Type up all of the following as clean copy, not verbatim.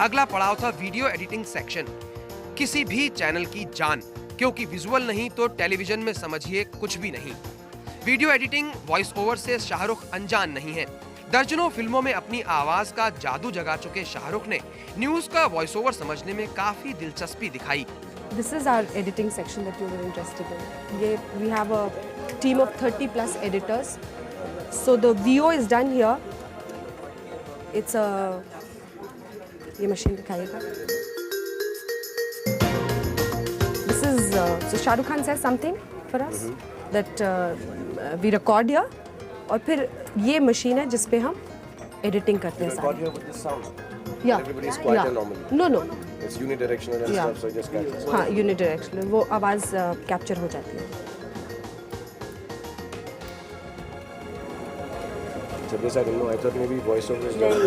अगला पड़ाव था वीडियो एडिटिंग सेक्शन। किसी भी चैनल की जान, क्योंकि विजुअल नहीं तो टेलीविजन में समझिए कुछ भी नहीं। वीडियो एडिटिंग, वॉइस ओवर से शाहरुख अनजान नहीं है। दर्जनों फिल्मों में अपनी आवाज का जादू जगा चुके शाहरुख ने न्यूज का वॉइस ओवर समझने में काफी दिलचस्पी दिखाई। This is our editing section that you were interested in. We have a team of 30 plus editors. So the VO is done here. It's a ये machine दिखाएगा. This is so Shah Rukh Khan says something for us that we record here और फिर ये machine है जिस पे हम editing करते हैं Record सारे. here with this sound. Yeah. Everybody is quiet Yeah. and normal. No. It's unidirectional and Yeah. stuff, so it just catches. हाँ, unidirectional. वो आवाज़ कैप्चर हो जाती है. So this I didn't know. I thought maybe voiceover is done.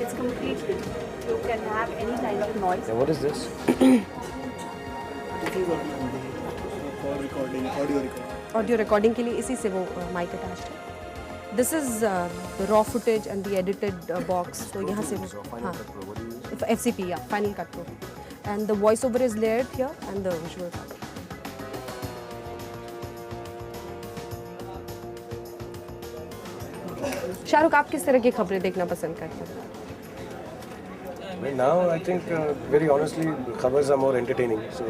It's completely. You can have any kind of noise. And what is this? Audio recording के लिए इसी से वो माइक अटैच्ड है. This is the raw footage and the edited box. तो यहाँ से वो हाँ FCP या final cut pro and the voice over is layered here and the visual cut. Shahrukh, आप किस तरह की खबरें देखना पसंद करते हैं? Well, now I think, very honestly, khabars are more entertaining. So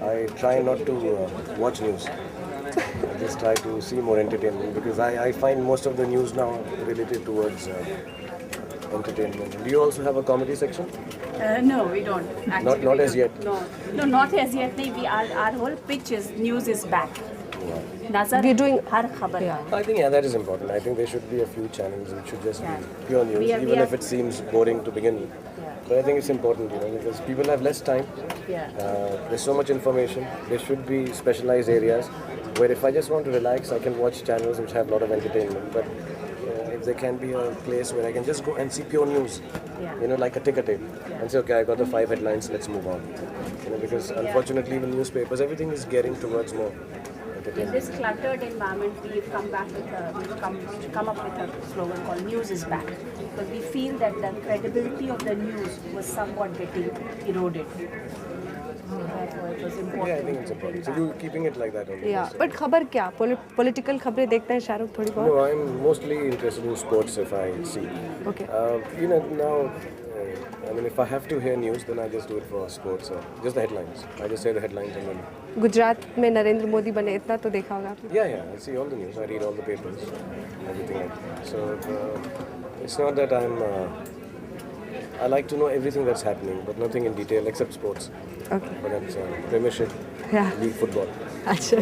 I try not to watch news. I just try to see more entertainment because I find most of the news now related towards entertainment. Do you also have a comedy section? No, we don't. Actually, Not we as don't. yet. No, not as yet. नहीं, our whole pitch is news is back. नजर We're doing- हर खबर. Yeah. I think that is important. I think there should be a few channels which should just Yeah. be pure news, We are- even if it seems boring to begin with. Yeah. But I think it's important, because people have less time. Yeah. There's so much information. There should be specialized areas where if I just want to relax, I can watch channels which have a lot of entertainment. But if there can be a place where I can just go and see pure news, Yeah. like a ticker tape, and say, okay, I got the 5 headlines, let's move on. Because unfortunately, with newspapers, everything is gearing towards more In entertainment. this cluttered environment, we've come up with a slogan called "News is back," because we feel that the credibility of the news was somewhat getting eroded. Therefore, it was important. Yeah, I think it's to bring important. So back. you're keeping it like that only. या but खबर क्या? Political खबरें देखते हैं शाहरुख थोड़ी बहुत? No, I'm mostly interested in sports if I see. Okay. Now, if I have to hear news, then I just do it for sports. Just the headlines. I just say the headlines and then. Gujarat में नरेंद्र मोदी बने, इतना तो देखा होगा आपने. Yeah, I see all the news. I read all the papers, everything like that. So it's not that I like to know everything that's happening, but nothing in detail except sports. Okay. But that's Premiership, Yeah. League football. अच्छा.